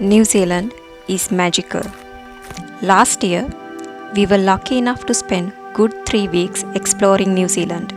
New Zealand is magical. Last year, we were lucky enough to spend good 3 weeks exploring New Zealand.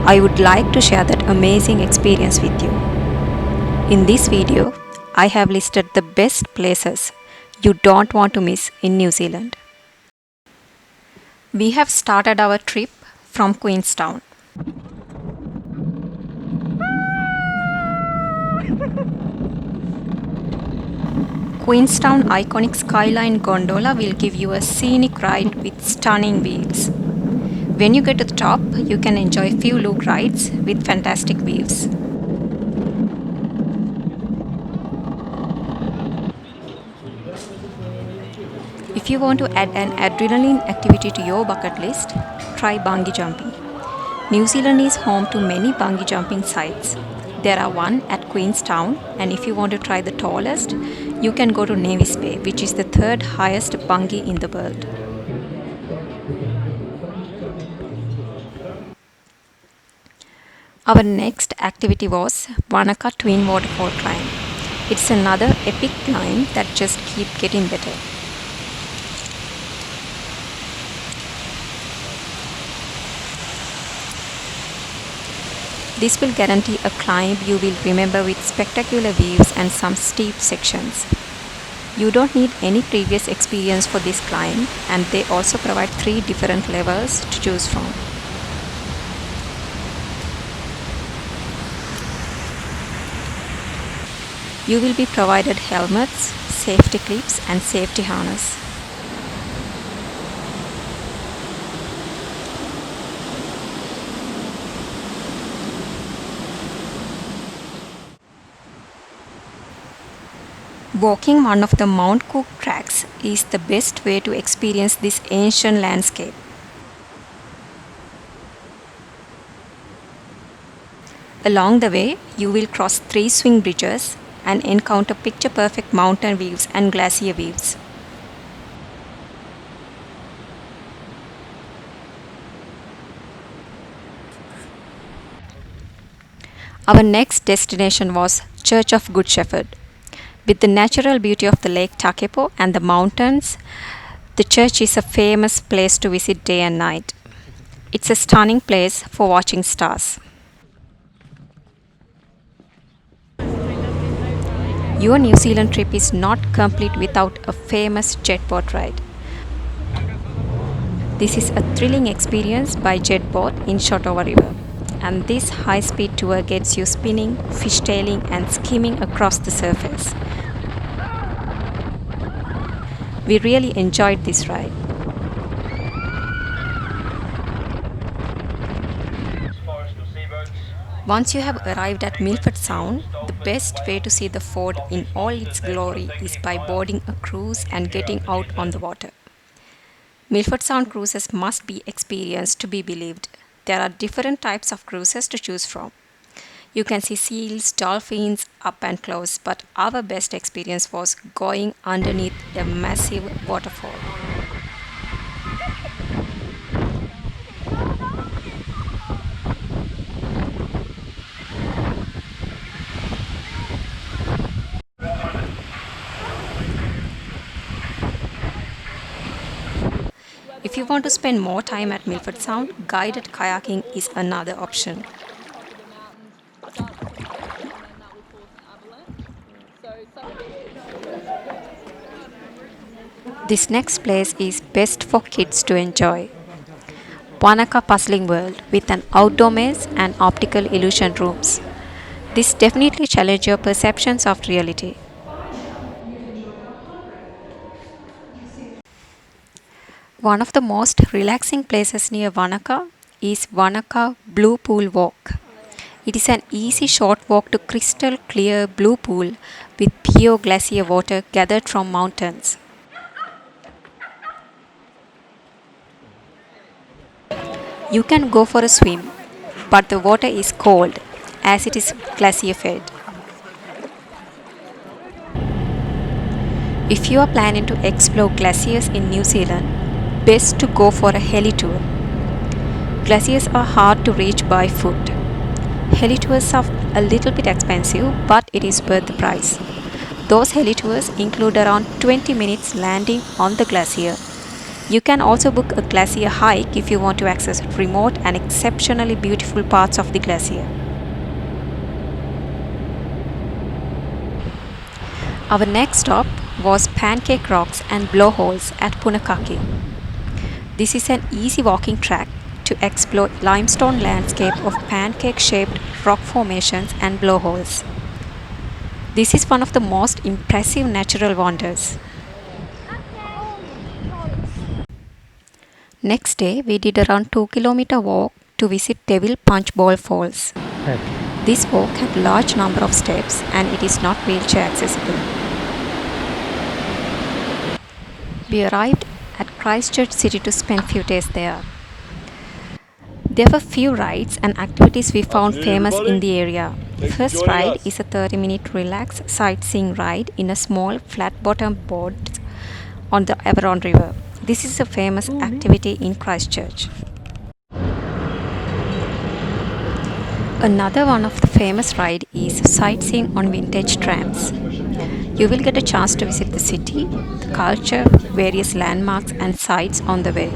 I would like to share that amazing experience with you. In this video, I have listed the best places you don't want to miss in New Zealand. We have started our trip from Queenstown. Queenstown iconic skyline gondola will give you a scenic ride with stunning views. When you get to the top, you can enjoy a few loop rides with fantastic views. If you want to add an adrenaline activity to your bucket list, try bungee jumping. New Zealand is home to many bungee jumping sites. There are one at Queenstown, and if you want to try the tallest, you can go to Nevis Bay, which is the third highest bungee in the world. Our next activity was Wanaka Twin Waterfall climb. It's another epic climb that just keeps getting better. This will guarantee a climb you will remember with spectacular views and some steep sections. You don't need any previous experience for this climb, and they also provide 3 different levels to choose from. You will be provided helmets, safety clips and safety harness. Walking one of the Mount Cook tracks is the best way to experience this ancient landscape. Along the way, you will cross 3 swing bridges and encounter picture-perfect mountain views and glacier views. Our next destination was Church of Good Shepherd. With the natural beauty of the Lake Takapo and the mountains, the church is a famous place to visit day and night. It's a stunning place for watching stars. Your New Zealand trip is not complete without a famous jet boat ride. This is a thrilling experience by jet boat in Shotover River, and this high-speed tour gets you spinning, fishtailing and skimming across the surface. We really enjoyed this ride. Once you have arrived at Milford Sound, the best way to see the fort in all its glory is by boarding a cruise and getting out on the water. Milford Sound cruises must be experienced to be believed. There are different types of cruises to choose from. You can see seals, dolphins up and close, but our best experience was going underneath a massive waterfall. If you want to spend more time at Milford Sound, guided kayaking is another option. This next place is best for kids to enjoy. Wanaka Puzzling World with an outdoor maze and optical illusion rooms. This definitely challenges your perceptions of reality. One of the most relaxing places near Wanaka is Wanaka Blue Pool Walk. It is an easy short walk to crystal clear blue pool with pure glacier water gathered from mountains. You can go for a swim, but the water is cold as it is glacier fed. If you are planning to explore glaciers in New Zealand, best to go for a heli tour. Glaciers are hard to reach by foot. Heli tours are a little bit expensive, but it is worth the price. Those heli tours include around 20 minutes landing on the glacier. You can also book a glacier hike if you want to access remote and exceptionally beautiful parts of the glacier. Our next stop was Pancake Rocks and Blowholes at Punekake. This is an easy walking track to explore limestone landscape of pancake-shaped rock formations and blowholes. This is one of the most impressive natural wonders. Next day, we did around 2-kilometer walk to visit Devil Punch Bowl Falls. This walk had a large number of steps and it is not wheelchair accessible. We arrived at Christchurch city to spend few days there. There were few rides and activities we found famous in the area. First ride is a 30-minute relaxed sightseeing ride in a small flat-bottom boat on the Avon River. This is a famous activity in Christchurch. Another one of the famous ride is sightseeing on vintage trams. You will get a chance to visit the city, the culture, various landmarks and sites on the way.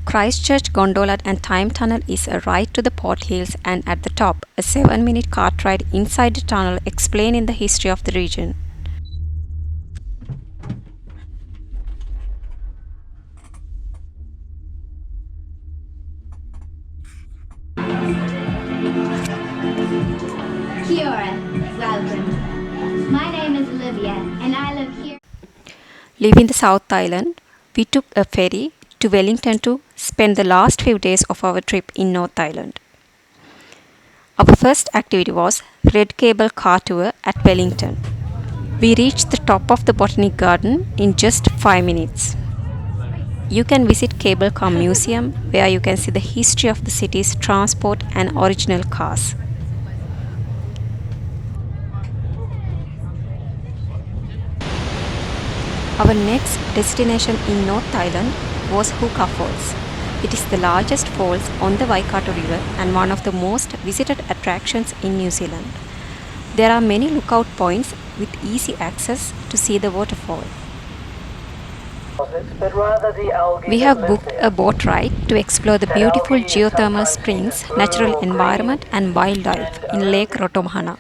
Christchurch Gondola and Time Tunnel is a ride to the Port Hills, and at the top, a 7-minute cart ride inside the tunnel explaining the history of the region. Kia ora, welcome. My name is Olivia and I live here. Leaving the South Island, we took a ferry to Wellington to spend the last few days of our trip in North Island. Our first activity was Red Cable Car Tour at Wellington. We reached the top of the Botanic Garden in just 5 minutes. You can visit Cable Car Museum where you can see the history of the city's transport and original cars. Our next destination in North Island was Hookah Falls. It is the largest falls on the Waitapoo River and one of the most visited attractions in New Zealand. There are many lookout points with easy access to see the waterfall. We have booked a boat ride to explore the beautiful geothermal springs, natural environment and wildlife in Lake Rotomahana.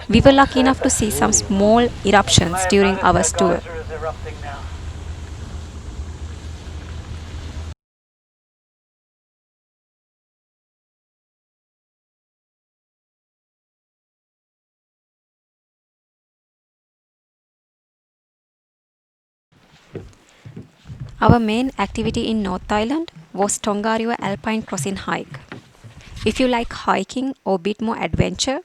We were lucky enough to see some small eruptions during our tour. Our main activity in North Island was Tongari Alpine crossing hike. If you like hiking or a bit more adventure,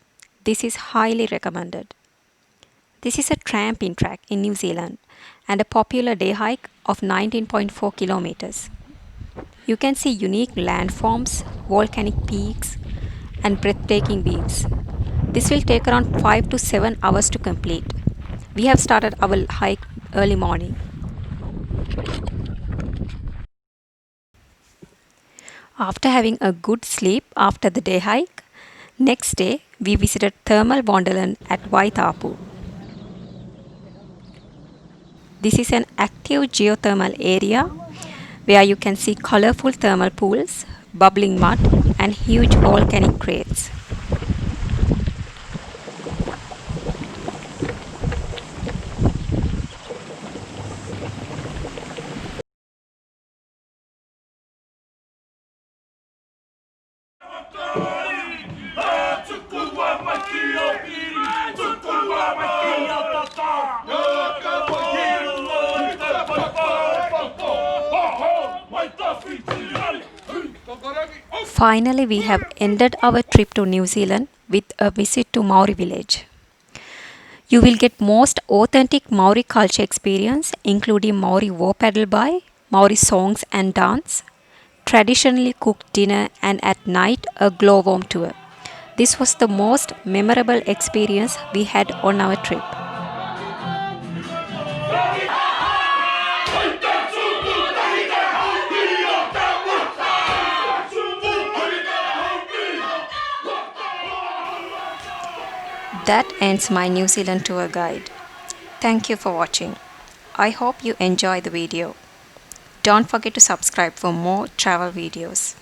this is highly recommended. This is a tramping track in New Zealand and a popular day hike of 19.4 kilometers. You can see unique landforms, volcanic peaks, and breathtaking views. This will take around 5 to 7 hours to complete. We have started our hike early morning. After having a good sleep after the day hike, next day we visited thermal Wonderland at Waitapoo. This is an active geothermal area where you can see colorful thermal pools, bubbling mud, and huge volcanic crates. Finally, we have ended our trip to New Zealand with a visit to Maori Village. You will get most authentic Maori culture experience, including Maori war paddle by, Maori songs and dance, traditionally cooked dinner, and at night a glowworm tour. This was the most memorable experience we had on our trip. That ends my New Zealand tour guide. Thank you for watching. I hope you enjoy the video. Don't forget to subscribe for more travel videos.